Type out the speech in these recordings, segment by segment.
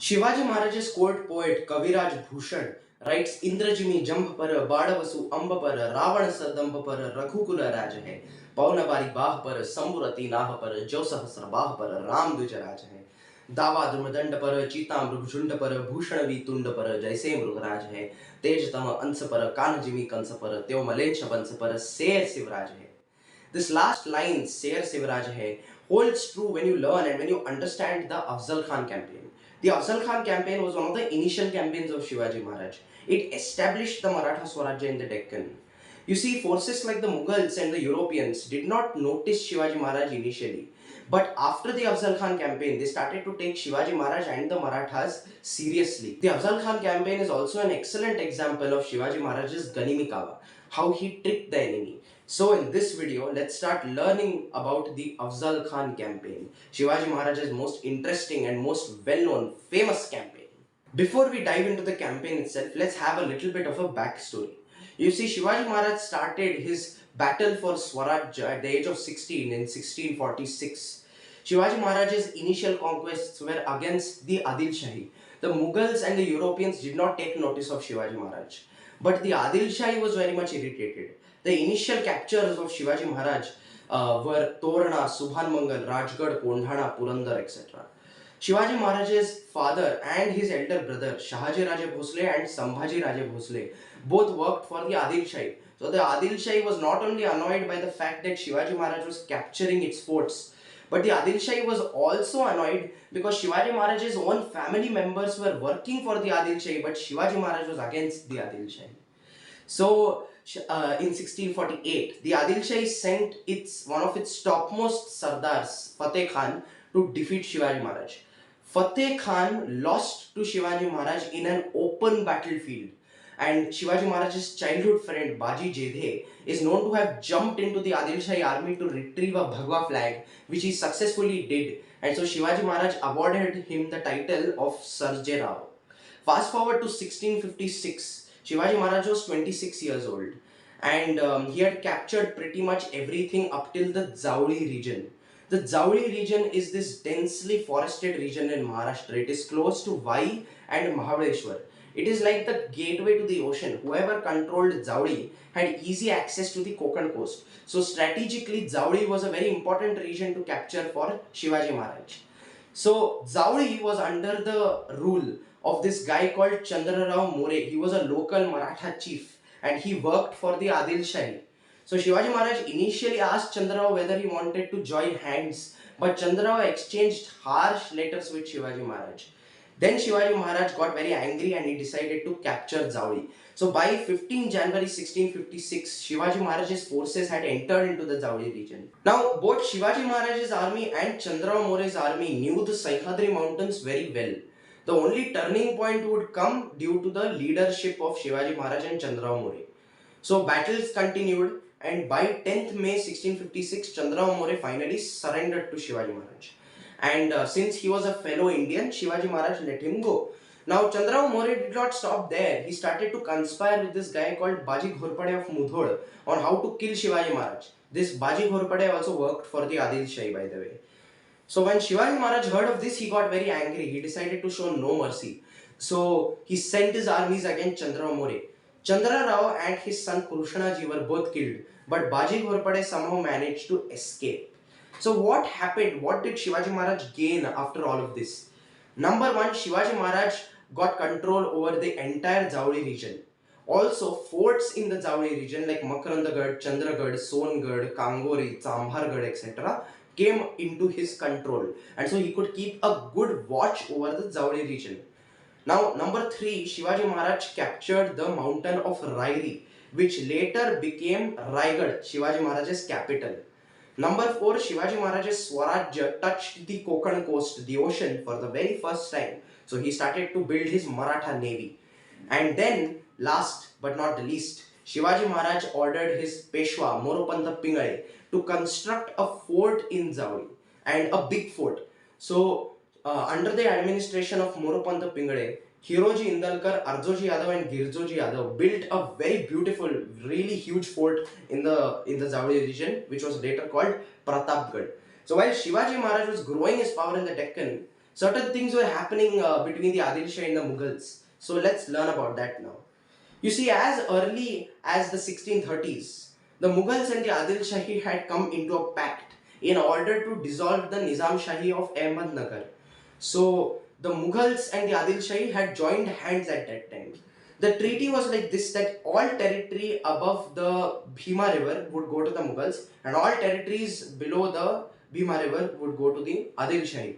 Shivaji Maharaj's court poet Kaviraj Bhushan writes Indrajimi Jambh par Badavasu Amba par Ravan Sadamb par Raghukula Raj hai Paunabari Bah par Samurati Nah par Josahasra Bah par Ram Duja Raj hai दावा द्रुमदंड पर चीता मृग झुंड पर Bhushan we तुंड पर जैसे मृगराज है तेज तम अंश पर कान जिमी कंस पर त्यो मलेच्छ वंश पर शेर शिवराज है. This last line, Sher Sivraj hai, holds true when you learn and when you understand the Afzal Khan campaign. The Afzal Khan campaign was one of the initial campaigns of Shivaji Maharaj. It established the Maratha Swarajya in the Deccan. You see, forces like the Mughals and the Europeans did not notice Shivaji Maharaj initially. But after the Afzal Khan campaign, they started to take Shivaji Maharaj and the Marathas seriously. The Afzal Khan campaign is also an excellent example of Shivaji Maharaj's Ganimi Kawa, how he tricked the enemy. So in this video, let's start learning about the Afzal Khan campaign, Shivaji Maharaj's most interesting and most well-known famous campaign. Before we dive into the campaign itself, let's have a little bit of a backstory. You see, Shivaji Maharaj started his battle for Swaraj at the age of 16 in 1646. Shivaji Maharaj's initial conquests were against the Adil Shahi. The Mughals and the Europeans did not take notice of Shivaji Maharaj. But the Adil Shahi was very much irritated. The initial captures of Shivaji Maharaj were Torana, Subhanmangal, Rajgarh, Kondhana, Purandar, etc. Shivaji Maharaj's father and his elder brother Shahaji Raje Bhosle and Sambhaji Raje Bhosle both worked for the Adil Shahi. So the Adil Shahi was not only annoyed by the fact that Shivaji Maharaj was capturing its forts, but the Adil Shahi was also annoyed because Shivaji Maharaj's own family members were working for the Adil Shahi, but Shivaji Maharaj was against the Adil Shahi. So in 1648, the Adil Shahi sent one of its topmost Sardars, Fateh Khan, to defeat Shivaji Maharaj. Fateh Khan lost to Shivaji Maharaj in an open battlefield, and Shivaji Maharaj's childhood friend Baji Jedhe is known to have jumped into the Adil Shahi army to retrieve a Bhagwa flag, which he successfully did, and so Shivaji Maharaj awarded him the title of Sarje Rao. Fast forward to 1656, Shivaji Maharaj was 26 years old, and he had captured pretty much everything up till the Zauri region. The Zauri region is this densely forested region in Maharashtra. It is close to Vai and Mahabaleshwar. It is like the gateway to the ocean. Whoever controlled Zauri had easy access to the Konkan coast. So strategically, Zauri was a very important region to capture for Shivaji Maharaj. So Zauri was under the rule of this guy called Chandra Rao More. He was a local Maratha chief and he worked for the Adil Shahi. So Shivaji Maharaj initially asked Chandrarao whether he wanted to join hands, but Chandrarao exchanged harsh letters with Shivaji Maharaj. Then Shivaji Maharaj got very angry and he decided to capture Zauri. So by 15 January 1656, Shivaji Maharaj's forces had entered into the Zauri region. Now both Shivaji Maharaj's army and Chandrarao More's army knew the Sahyadri mountains very well. The only turning point would come due to the leadership of Shivaji Maharaj and Chandrarao More. So battles continued, and by 10th May 1656, Chandrarao More finally surrendered to Shivaji Maharaj. And since he was a fellow Indian, Shivaji Maharaj let him go. Now Chandrarao More did not stop there. He started to conspire with this guy called Baji Ghorpade of Mudhol on how to kill Shivaji Maharaj. This Baji Ghorpade also worked for the Adil Shahi, by the way. So when Shivaji Maharaj heard of this, he got very angry. He decided to show no mercy. So he sent his armies against Chandrarao More. Chandra Rao and his son Krushnaji were both killed, but Baji Ghorpade somehow managed to escape. So what happened? What did Shivaji Maharaj gain after all of this? Number one, Shivaji Maharaj got control over the entire Zauri region. Also, forts in the Zauri region like Makarandagad, Chandragad, Songad, Kangori, Chambhargad, etc. came into his control, and so he could keep a good watch over the Zauri region. Now, number three, Shivaji Maharaj captured the mountain of Rairi, which later became Raigad, Shivaji Maharaj's capital. Number four, Shivaji Maharaj's Swarajya touched the Konkan coast, the ocean, for the very first time. So he started to build his Maratha navy. And then, last but not the least, Shivaji Maharaj ordered his Peshwa, Moropanta Pingale, to construct a fort in Zauri, and a big fort. So under the administration of Moropanta Pingade, Hiroji Indalkar, Arjoji Yadav and Girjoji Yadav built a very beautiful, really huge fort in the Zauri region, which was later called Pratapgarh. So while Shivaji Maharaj was growing his power in the Deccan, certain things were happening between the Adil Shah and the Mughals. So let's learn about that now. You see, as early as the 1630s, the Mughals and the Adil Shahi had come into a pact in order to dissolve the Nizam Shahi of Ahmednagar. So the Mughals and the Adil Shahi had joined hands at that time. The treaty was like this, that all territory above the Bhima river would go to the Mughals and all territories below the Bhima river would go to the Adil Shahi.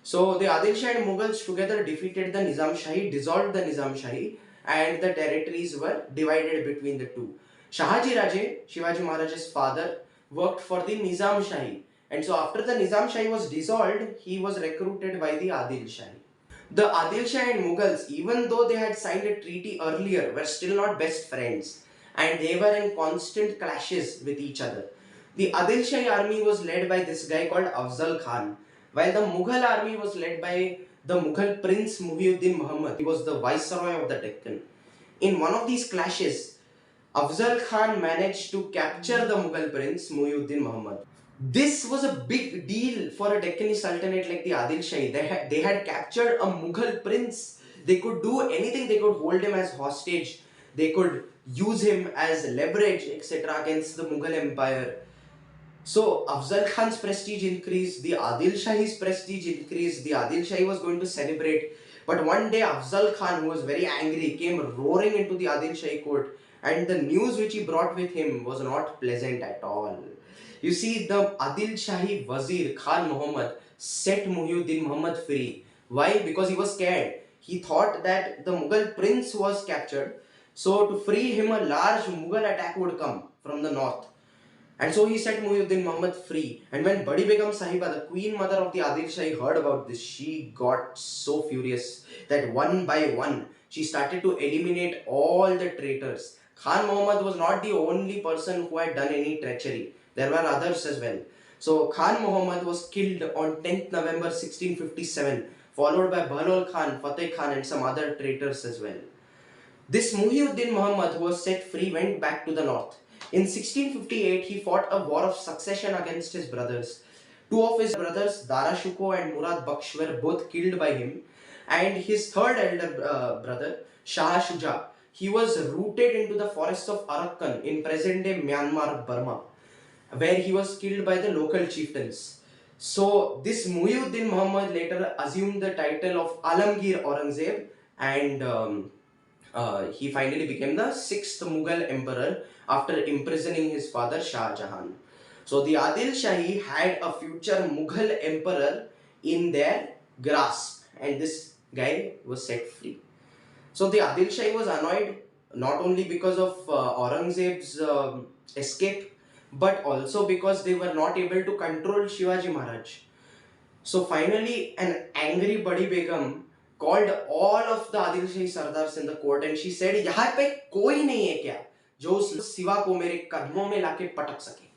So the Adil Shah and Mughals together defeated the Nizam Shahi, dissolved the Nizam Shahi, and the territories were divided between the two. Shahaji Raje, Shivaji Maharaj's father, worked for the Nizam Shahi, and so after the Nizam Shahi was dissolved, he was recruited by the Adil Shahi. The Adil Shah and Mughals, even though they had signed a treaty earlier, were still not best friends, and they were in constant clashes with each other. The Adil Shahi army was led by this guy called Afzal Khan, while the Mughal army was led by the Mughal prince Muhyiddin Muhammad. He was the viceroy of the Deccan. In one of these clashes, Afzal Khan managed to capture the Mughal prince Muhyiddin Muhammad. This was a big deal for a Deccani Sultanate like the Adil Shahi. They had captured a Mughal prince. They could do anything. They could hold him as hostage. They could use him as leverage, etc., against the Mughal Empire. So Afzal Khan's prestige increased, the Adil Shahi's prestige increased, the Adil Shahi was going to celebrate. But one day Afzal Khan, who was very angry, came roaring into the Adil Shahi court, and the news which he brought with him was not pleasant at all. You see, the Adil Shahi Wazir Khan Muhammad set Muhyiddin Muhammad free. Why? Because he was scared. He thought that the Mughal prince was captured. So to free him, a large Mughal attack would come from the north. And so he set Muhyiddin Muhammad free. And when Badi Begum Sahiba, the queen mother of the Adil Shahi, heard about this, she got so furious that one by one she started to eliminate all the traitors. Khan Muhammad was not the only person who had done any treachery. There were others as well. So Khan Muhammad was killed on 10th November 1657, followed by Bahlol Khan, Fateh Khan, and some other traitors as well. This Muhyiddin Muhammad, who was set free, went back to the north. In 1658, he fought a war of succession against his brothers. Two of his brothers, Dara Shuko and Murad Baksh, were both killed by him. And his third elder brother, Shah Shuja, he was rooted into the forests of Arakan in present-day Myanmar, Burma, where he was killed by the local chieftains. So this Muhyiddin Muhammad later assumed the title of Alamgir Aurangzeb, and he finally became the sixth Mughal emperor after imprisoning his father Shah Jahan. So the Adil Shahi had a future Mughal emperor in their grasp, and this guy was set free. So the Adil Shahi was annoyed not only because of Aurangzeb's escape, but also because they were not able to control Shivaji Maharaj. So finally, an angry Badi Begum called all of the Adil Shahi Sardars in the court, and she said, यहाँ पे कोई नहीं है क्या जो उस सिवा को मेरे कदमों में लाके पटक सके.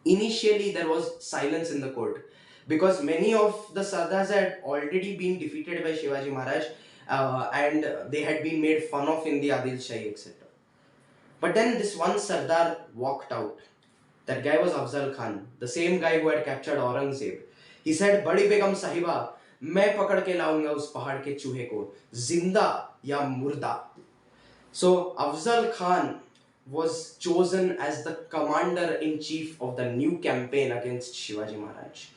Initially, there was silence in the court because many of the Sardars had already been defeated by Shivaji Maharaj, and they had been made fun of in the Adil Shahi, etc. But then this one Sardar walked out. That guy was Afzal Khan, the same guy who had captured Aurangzeb. He said, बड़ी बेगम साहिबा, मैं पकड़ के लाऊंगा उस पहाड़ के चूहे को, जिंदा या मुर्दा. So Afzal Khan was chosen as the commander-in-chief of the new campaign against Shivaji Maharaj.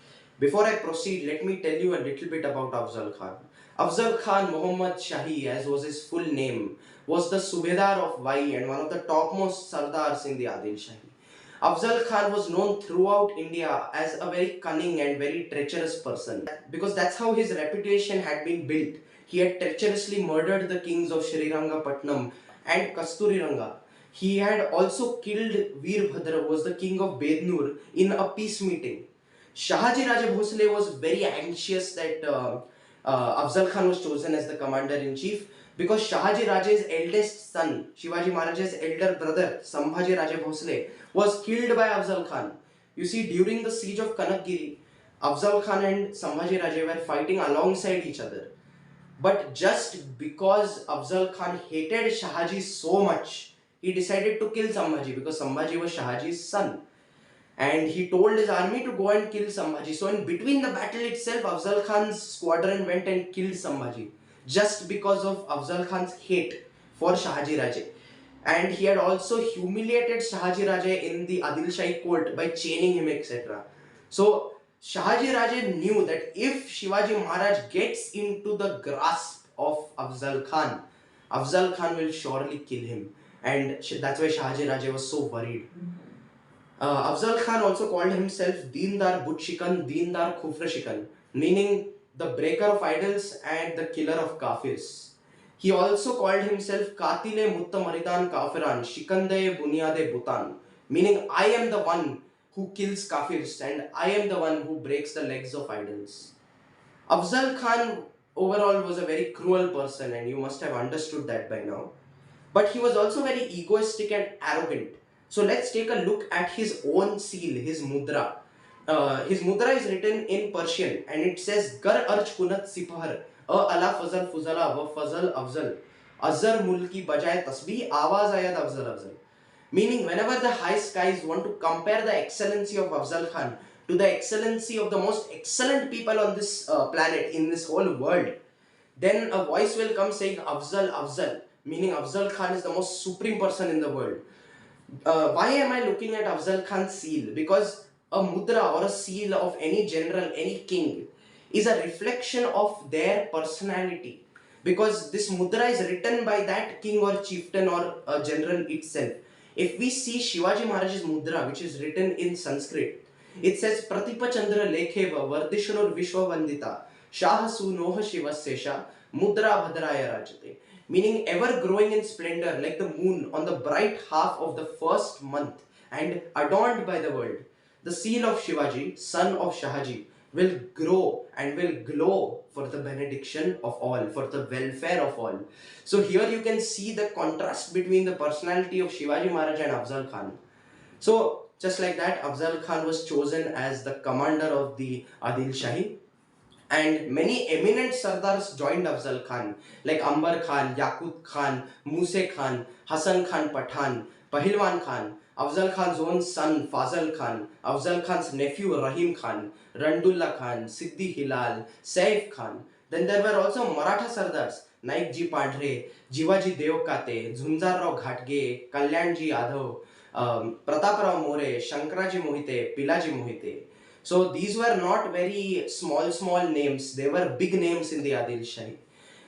Before I proceed, let me tell you a little bit about Afzal Khan. Afzal Khan Muhammad Shahi, as was his full name, was the Subedar of Vai and one of the topmost Sardars in the Adil Shahi. Afzal Khan was known throughout India as a very cunning and very treacherous person, because that's how his reputation had been built. He had treacherously murdered the kings of Srirangapatnam and Kasturiranga. He had also killed Veerbhadra, who was the king of Bednur, in a peace meeting. Shahaji Raja Bhosle was very anxious that Afzal Khan was chosen as the commander-in-chief, because Shahaji Raja's eldest son, Shivaji Maharaj's elder brother, Sambhaji Raja Bhosle, was killed by Afzal Khan. You see, during the siege of Kanakgiri, Afzal Khan and Sambhaji Raja were fighting alongside each other. But just because Afzal Khan hated Shahaji so much, he decided to kill Sambhaji because Sambhaji was Shahaji's son. and he told his army to go and kill Sambhaji. So in between the battle itself, Afzal Khan's squadron went and killed Sambhaji just because of Afzal Khan's hate for Shahaji Raje. And he had also humiliated Shahaji Raje in the Adil Shahi court by chaining him, etc. So Shahaji Raje knew that if Shivaji Maharaj gets into the grasp of Afzal Khan will surely kill him. And that's why Shahaji Raje was so worried. Afzal Khan also called himself Deendar Butshikan, Deendar Khufra Shikan, meaning the breaker of idols and the killer of kafirs. He also called himself Katile Mutta Maridan Kafiran, Shikande Bunyade Butan, meaning I am the one who kills kafirs and I am the one who breaks the legs of idols. Afzal Khan overall was a very cruel person, and you must have understood that by now. But he was also very egoistic and arrogant. So let's take a look at his own seal, his mudra. His mudra is written in Persian and it says Gar Arch Kunat Sipahar, Ala Fazal Fuzala, Wa Fazal Afzal, Azhar Mulki Bajay Tasbih, Awaz Ayad Afzal Afzal. Meaning, whenever the high skies want to compare the excellency of Afzal Khan to the excellency of the most excellent people on this planet, in this whole world, then a voice will come saying Afzal Afzal, meaning Afzal Khan is the most supreme person in the world. Why am I looking at Afzal Khan's seal? Because a mudra or a seal of any general, any king, is a reflection of their personality. Because this mudra is written by that king or chieftain or a general itself. If we see Shivaji Maharaj's mudra, which is written in Sanskrit, it says Pratipa Chandra Lekheva Vardishanur Vishwa Vandita Shah Sunoha Shivasesha Mudra Bhadraya Rajate, meaning ever growing in splendor like the moon on the bright half of the first month and adorned by the world. The seal of Shivaji, son of Shahaji, will grow and will glow for the benediction of all, for the welfare of all. So here you can see the contrast between the personality of Shivaji Maharaj and Afzal Khan. So just like that, Afzal Khan was chosen as the commander of the Adil Shahi, and many eminent Sardars joined Afzal Khan, like Ambar Khan, Yaqut Khan, Muse Khan, Hasan Khan Pathan, Pahilwan Khan, Afzal Khan's own son Fazal Khan, Afzal Khan's nephew Rahim Khan, Randullah Khan, Siddhi Hilal, Saif Khan. Then there were also Maratha Sardars, Naik Ji Padre, Jivaji Devkate, Zunjar Rao Ghatge, Kalyanji Yadav, Prataprao More, Shankaraji Mohite, Pilaji Mohite. So these were not very small names, they were big names in the Adil Shahi.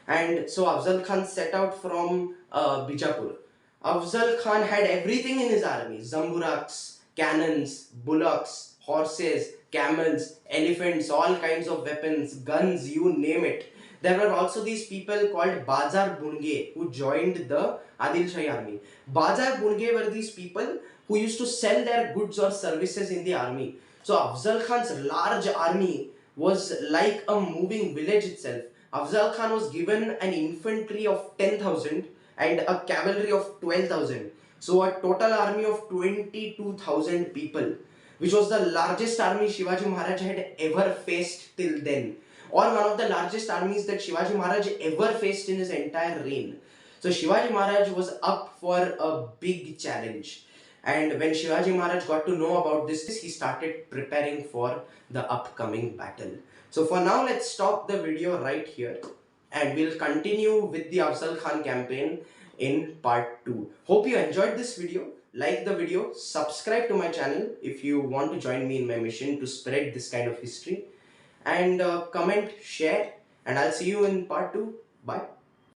And so Afzal Khan set out from Bijapur. Afzal Khan had everything in his army: zamburaks, cannons, bullocks, horses, camels, elephants, all kinds of weapons, guns, you name it. There were also these people called Bazar Bunge who joined the Adil Shahi army. Bazar Bunge were these people who used to sell their goods or services in the army. So Afzal Khan's large army was like a moving village itself. Afzal Khan was given an infantry of 10,000 and a cavalry of 12,000. So a total army of 22,000 people, which was the largest army Shivaji Maharaj had ever faced till then, or one of the largest armies that Shivaji Maharaj ever faced in his entire reign. So Shivaji Maharaj was up for a big challenge. And when Shivaji Maharaj got to know about this, he started preparing for the upcoming battle. So for now, let's stop the video right here and we'll continue with the Afzal Khan campaign in part 2. Hope you enjoyed this video. Like the video, subscribe to my channel if you want to join me in my mission to spread this kind of history, and comment, share, and I'll see you in part 2. Bye.